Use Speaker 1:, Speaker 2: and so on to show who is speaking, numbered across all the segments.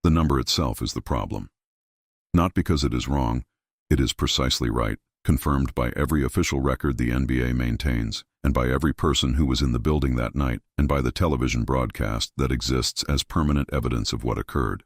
Speaker 1: The number itself is the problem. Not because it is wrong, it is precisely right, confirmed by every official record the NBA maintains, and by every person who was in the building that night, and by the television broadcast that exists as permanent evidence of what occurred.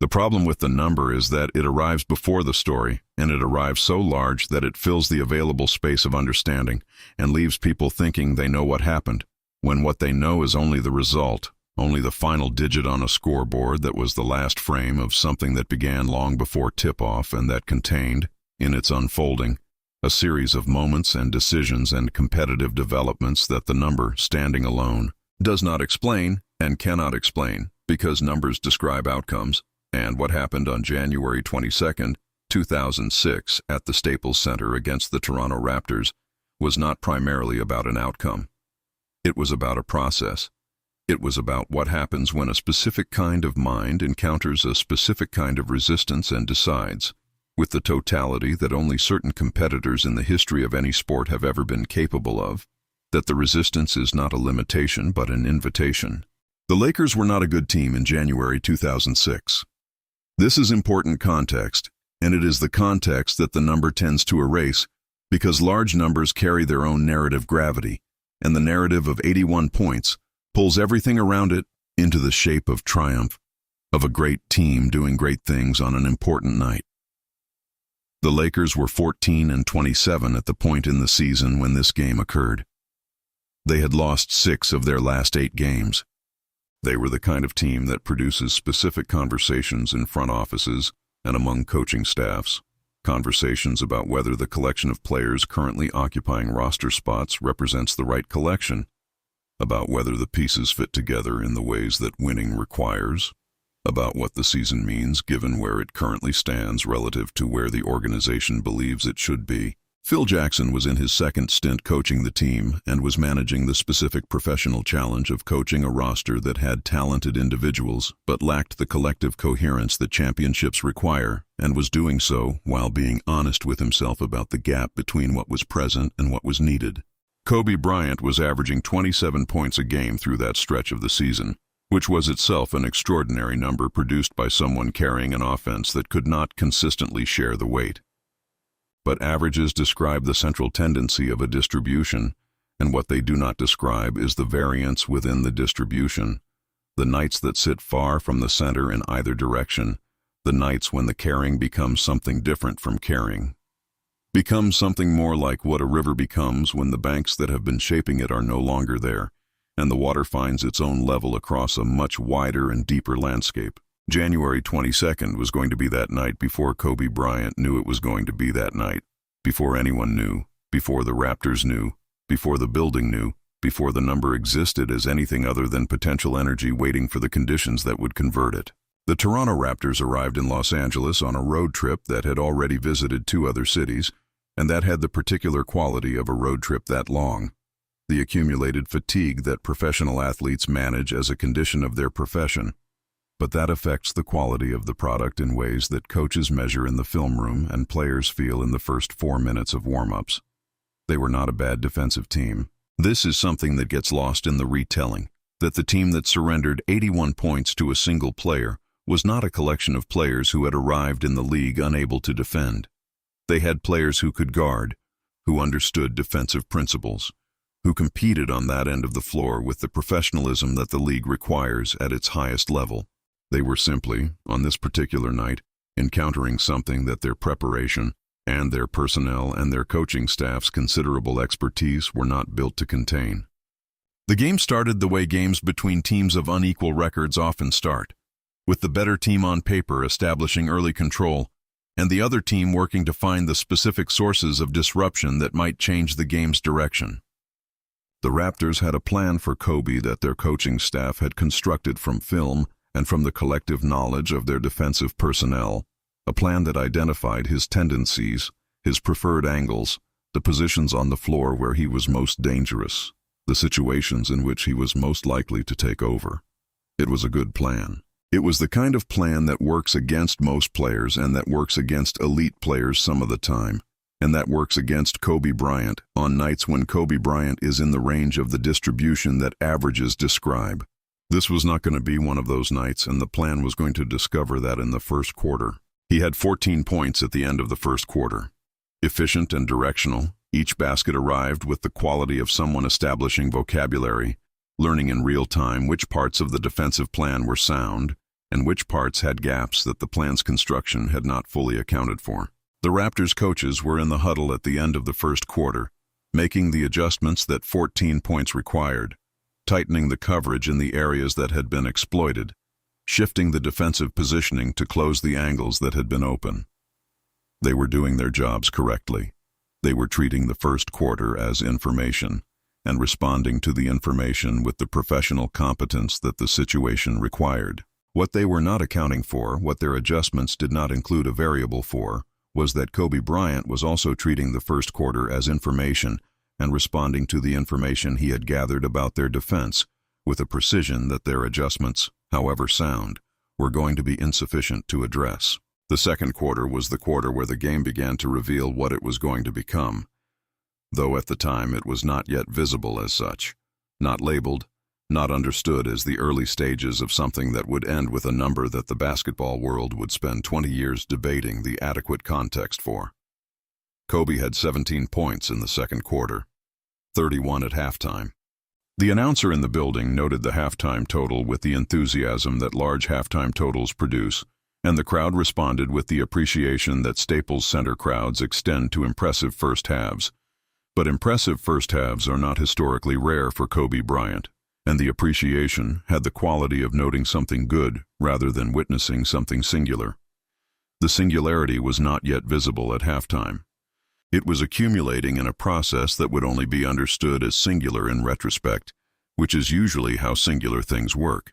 Speaker 1: The problem with the number is that it arrives before the story, and it arrives so large that it fills the available space of understanding and leaves people thinking they know what happened, when what they know is only the result, only the final digit on a scoreboard that was the last frame of something that began long before tip-off and that contained, in its unfolding, a series of moments and decisions and competitive developments that the number, standing alone, does not explain and cannot explain, because numbers describe outcomes. And what happened on January 22, 2006 at the Staples Center against the Toronto Raptors was not primarily about an outcome. It was about a process. It was about what happens when a specific kind of mind encounters a specific kind of resistance and decides, with the totality that only certain competitors in the history of any sport have ever been capable of, that the resistance is not a limitation but an invitation. The Lakers were not a good team in January 2006. This is important context, and it is the context that the number tends to erase, because large numbers carry their own narrative gravity, and the narrative of 81 points pulls everything around it into the shape of triumph, of a great team doing great things on an important night. The Lakers were 14-27 at the point in the season when this game occurred. They had lost 6 of their last 8 games. They were the kind of team that produces specific conversations in front offices and among coaching staffs, conversations about whether the collection of players currently occupying roster spots represents the right collection, about whether the pieces fit together in the ways that winning requires, about what the season means given where it currently stands relative to where the organization believes it should be. Phil Jackson was in his second stint coaching the team and was managing the specific professional challenge of coaching a roster that had talented individuals but lacked the collective coherence that championships require, and was doing so while being honest with himself about the gap between what was present and what was needed. Kobe Bryant was averaging 27 points a game through that stretch of the season, which was itself an extraordinary number produced by someone carrying an offense that could not consistently share the weight. But averages describe the central tendency of a distribution, and what they do not describe is the variance within the distribution, the nights that sit far from the center in either direction, the nights when the caring becomes something different from caring, becomes something more like what a river becomes when the banks that have been shaping it are no longer there, and the water finds its own level across a much wider and deeper landscape. January 22nd was going to be that night before Kobe Bryant knew it was going to be that night, before anyone knew, before the Raptors knew, before the building knew, before the number existed as anything other than potential energy waiting for the conditions that would convert it. The Toronto Raptors arrived in Los Angeles on a road trip that had already visited 2 other cities, and that had the particular quality of a road trip that long. The accumulated fatigue that professional athletes manage as a condition of their profession. But that affects the quality of the product in ways that coaches measure in the film room and players feel in the first 4 minutes of warm-ups. They were not a bad defensive team. This is something that gets lost in the retelling, that the team that surrendered 81 points to a single player was not a collection of players who had arrived in the league unable to defend. They had players who could guard, who understood defensive principles, who competed on that end of the floor with the professionalism that the league requires at its highest level. They were simply, on this particular night, encountering something that their preparation and their personnel and their coaching staff's considerable expertise were not built to contain. The game started the way games between teams of unequal records often start, with the better team on paper establishing early control, and the other team working to find the specific sources of disruption that might change the game's direction. The Raptors had a plan for Kobe that their coaching staff had constructed from film and from the collective knowledge of their defensive personnel, a plan that identified his tendencies, his preferred angles, the positions on the floor where he was most dangerous, the situations in which he was most likely to take over. It was a good plan. It was the kind of plan that works against most players and that works against elite players some of the time, and that works against Kobe Bryant on nights when Kobe Bryant is in the range of the distribution that averages describe. This was not going to be one of those nights, and the plan was going to discover that in the first quarter. He had 14 points at the end of the first quarter. Efficient and directional, each basket arrived with the quality of someone establishing vocabulary, learning in real time which parts of the defensive plan were sound and which parts had gaps that the plan's construction had not fully accounted for. The Raptors coaches were in the huddle at the end of the first quarter, making the adjustments that 14 points required, tightening the coverage in the areas that had been exploited, shifting the defensive positioning to close the angles that had been open. They were doing their jobs correctly. They were treating the first quarter as information and responding to the information with the professional competence that the situation required. What they were not accounting for, what their adjustments did not include a variable for, was that Kobe Bryant was also treating the first quarter as information and responding to the information he had gathered about their defense with a precision that their adjustments, however sound, were going to be insufficient to address. The second quarter was the quarter where the game began to reveal what it was going to become, though at the time it was not yet visible as such, not labeled, not understood as the early stages of something that would end with a number that the basketball world would spend 20 years debating the adequate context for. Kobe had 17 points in the second quarter, 31 at halftime. The announcer in the building noted the halftime total with the enthusiasm that large halftime totals produce, and the crowd responded with the appreciation that Staples Center crowds extend to impressive first halves. But impressive first halves are not historically rare for Kobe Bryant, and the appreciation had the quality of noting something good rather than witnessing something singular. The singularity was not yet visible at halftime. It was accumulating in a process that would only be understood as singular in retrospect, which is usually how singular things work.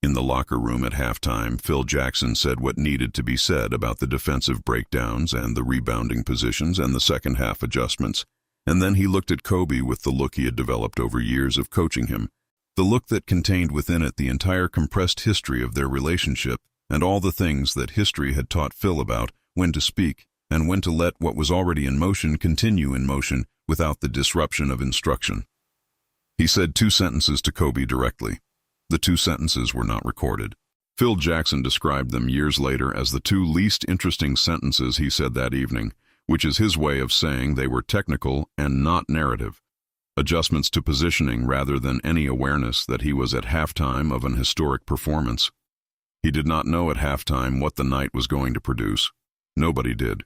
Speaker 1: In the locker room at halftime, Phil Jackson said what needed to be said about the defensive breakdowns and the rebounding positions and the second half adjustments, and then he looked at Kobe with the look he had developed over years of coaching him, the look that contained within it the entire compressed history of their relationship and all the things that history had taught Phil about when to speak and when to let what was already in motion continue in motion without the disruption of instruction. He said 2 sentences to Kobe directly. The 2 sentences were not recorded. Phil Jackson described them years later as the 2 least interesting sentences he said that evening, which is his way of saying they were technical and not narrative. Adjustments to positioning rather than any awareness that he was at halftime of an historic performance. He did not know at halftime what the night was going to produce. Nobody did,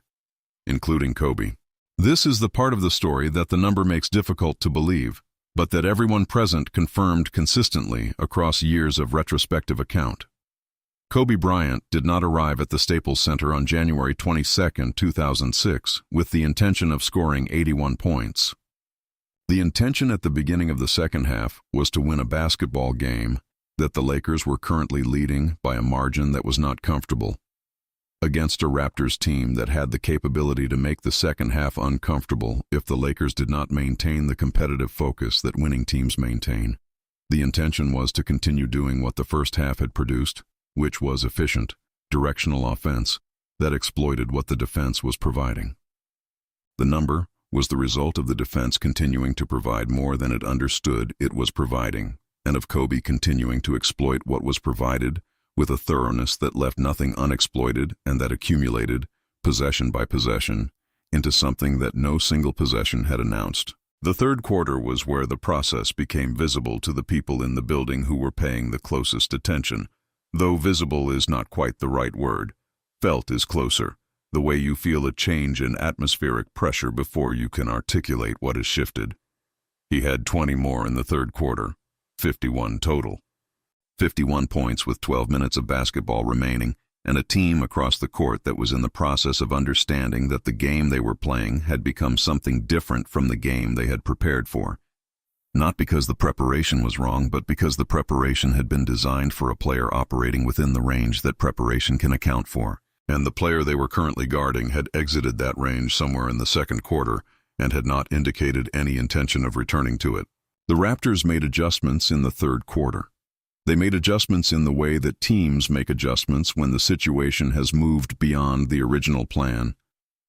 Speaker 1: including Kobe. This is the part of the story that the number makes difficult to believe, but that everyone present confirmed consistently across years of retrospective account. Kobe Bryant did not arrive at the Staples Center on January 22, 2006, with the intention of scoring 81 points. The intention at the beginning of the second half was to win a basketball game that the Lakers were currently leading by a margin that was not comfortable, against a Raptors team that had the capability to make the second half uncomfortable if the Lakers did not maintain the competitive focus that winning teams maintain. The intention was to continue doing what the first half had produced, which was efficient, directional offense that exploited what the defense was providing. The number was the result of the defense continuing to provide more than it understood it was providing, and of Kobe continuing to exploit what was provided with a thoroughness that left nothing unexploited and that accumulated, possession by possession, into something that no single possession had announced. The third quarter was where the process became visible to the people in the building who were paying the closest attention, though visible is not quite the right word. Felt is closer, the way you feel a change in atmospheric pressure before you can articulate what has shifted. He had 20 more in the third quarter, 51 total. 51 points with 12 minutes of basketball remaining, and a team across the court that was in the process of understanding that the game they were playing had become something different from the game they had prepared for. Not because the preparation was wrong, but because the preparation had been designed for a player operating within the range that preparation can account for, and the player they were currently guarding had exited that range somewhere in the second quarter and had not indicated any intention of returning to it. The Raptors made adjustments in the third quarter. They made adjustments in the way that teams make adjustments when the situation has moved beyond the original plan,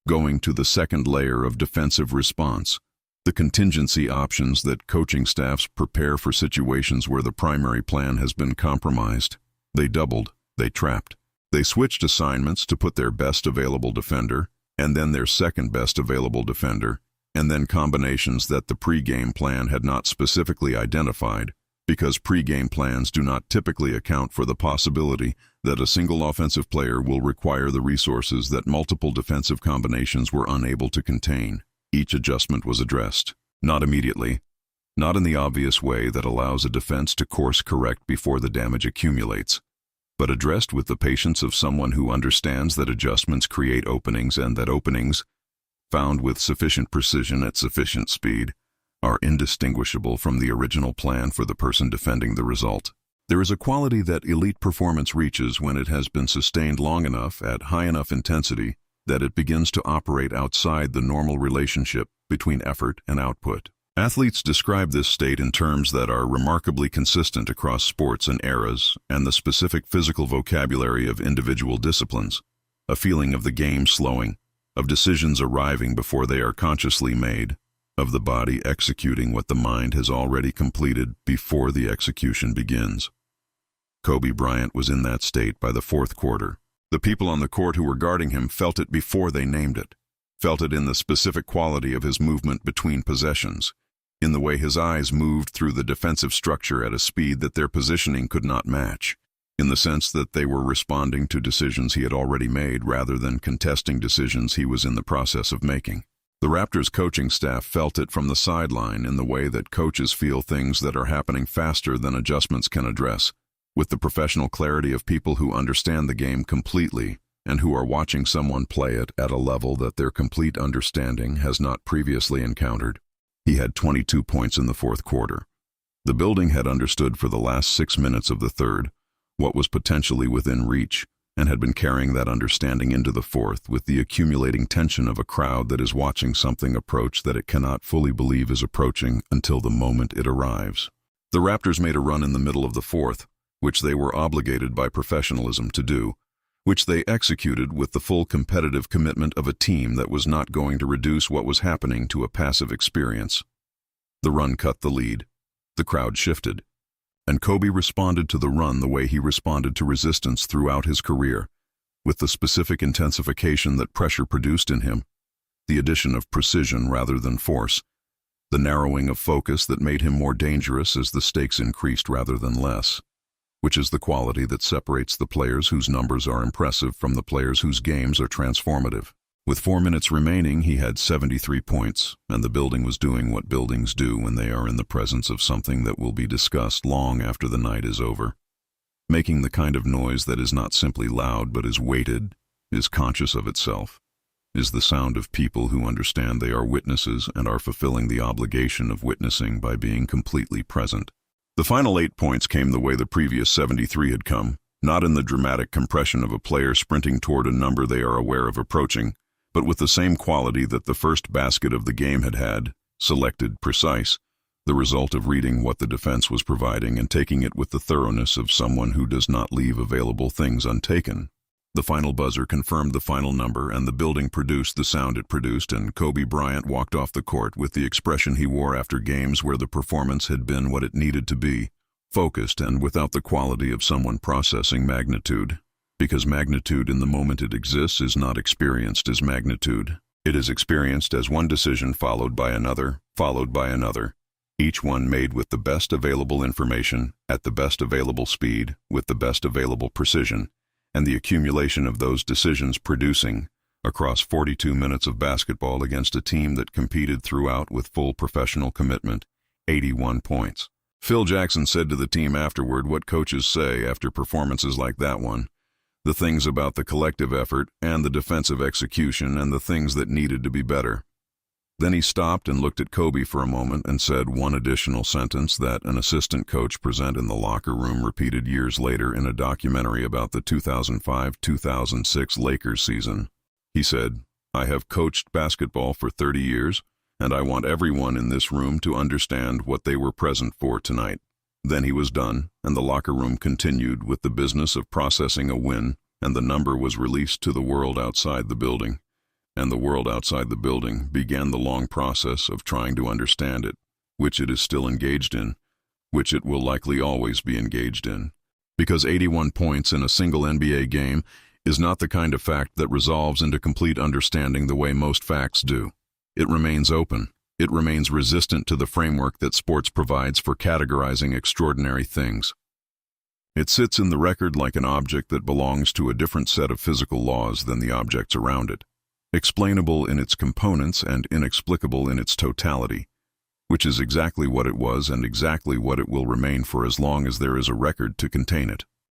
Speaker 1: going to the second layer of defensive response, The contingency options that coaching staffs prepare for situations where the primary plan has been compromised. They doubled, they trapped. They switched assignments to put their best available defender, and then their second best available defender, and then combinations that the pre-game plan had not specifically identified, because pre-game plans do not typically account for the possibility that a single offensive player will require the resources that multiple defensive combinations were unable to contain. Each adjustment was addressed. Not immediately, not in the obvious way that allows a defense to course correct before the damage accumulates, but addressed with the patience of someone who understands that adjustments create openings and that openings, found with sufficient precision at sufficient speed, are indistinguishable from the original plan for the person defending the result. There is a quality that elite performance reaches when it has been sustained long enough at high enough intensity that it begins to operate outside the normal relationship between effort and output. Athletes describe this state in terms that are remarkably consistent across sports and eras and the specific physical vocabulary of individual disciplines. A feeling of the game slowing, of decisions arriving before they are consciously made, of the body executing what the mind has already completed before the execution begins. Kobe Bryant was in that state by the fourth quarter. The people on the court who were guarding him felt it before they named it, felt it in the specific quality of his movement between possessions, in the way his eyes moved through the defensive structure at a speed that their positioning could not match, in the sense that they were responding to decisions he had already made rather than contesting decisions he was in the process of making. The Raptors coaching staff felt it from the sideline in the way that coaches feel things that are happening faster than adjustments can address, with the professional clarity of people who understand the game completely and who are watching someone play it at a level that their complete understanding has not previously encountered. He had 22 points in the fourth quarter. The building had understood for the last 6 minutes of the third what was potentially within reach, and had been carrying that understanding into the fourth with the accumulating tension of a crowd that is watching something approach that it cannot fully believe is approaching until the moment it arrives. The Raptors made a run in the middle of the fourth, which they were obligated by professionalism to do, which they executed with the full competitive commitment of a team that was not going to reduce what was happening to a passive experience. The run cut the lead. The crowd shifted. And Kobe responded to the run the way he responded to resistance throughout his career, with the specific intensification that pressure produced in him, the addition of precision rather than force, the narrowing of focus that made him more dangerous as the stakes increased rather than less, which is the quality that separates the players whose numbers are impressive from the players whose games are transformative. With 4 minutes remaining, he had 73 points, and the building was doing what buildings do when they are in the presence of something that will be discussed long after the night is over. Making the kind of noise that is not simply loud but is weighted, is conscious of itself, is the sound of people who understand they are witnesses and are fulfilling the obligation of witnessing by being completely present. The final 8 points came the way the previous 73 had come, not in the dramatic compression of a player sprinting toward a number they are aware of approaching, but with the same quality that the first basket of the game had, selected, precise, the result of reading what the defense was providing and taking it with the thoroughness of someone who does not leave available things untaken. The final buzzer confirmed the final number, and the building produced the sound it produced, and Kobe Bryant walked off the court with the expression he wore after games where the performance had been what it needed to be, focused and without the quality of someone processing magnitude. Because magnitude in the moment it exists is not experienced as magnitude. It is experienced as one decision followed by another, each one made with the best available information, at the best available speed, with the best available precision, and the accumulation of those decisions producing, across 42 minutes of basketball against a team that competed throughout with full professional commitment, 81 points. Phil Jackson said to the team afterward what coaches say after performances like that one. The things about the collective effort and the defensive execution and the things that needed to be better. Then he stopped and looked at Kobe for a moment and said one additional sentence that an assistant coach present in the locker room repeated years later in a documentary about the 2005-2006 Lakers season. He said, "I have coached basketball for 30 years, and I want everyone in this room to understand what they were present for tonight." Then he was done, and the locker room continued with the business of processing a win, and the number was released to the world outside the building. and the world outside the building began the long process of trying to understand it, which it is still engaged in, which it will likely always be engaged in. Because 81 points in a single NBA game is not the kind of fact that resolves into complete understanding the way most facts do. It remains open. It remains resistant to the framework that sports provides for categorizing extraordinary things. It sits in the record like an object that belongs to a different set of physical laws than the objects around it, explainable in its components and inexplicable in its totality, which is exactly what it was and exactly what it will remain for as long as there is a record to contain it.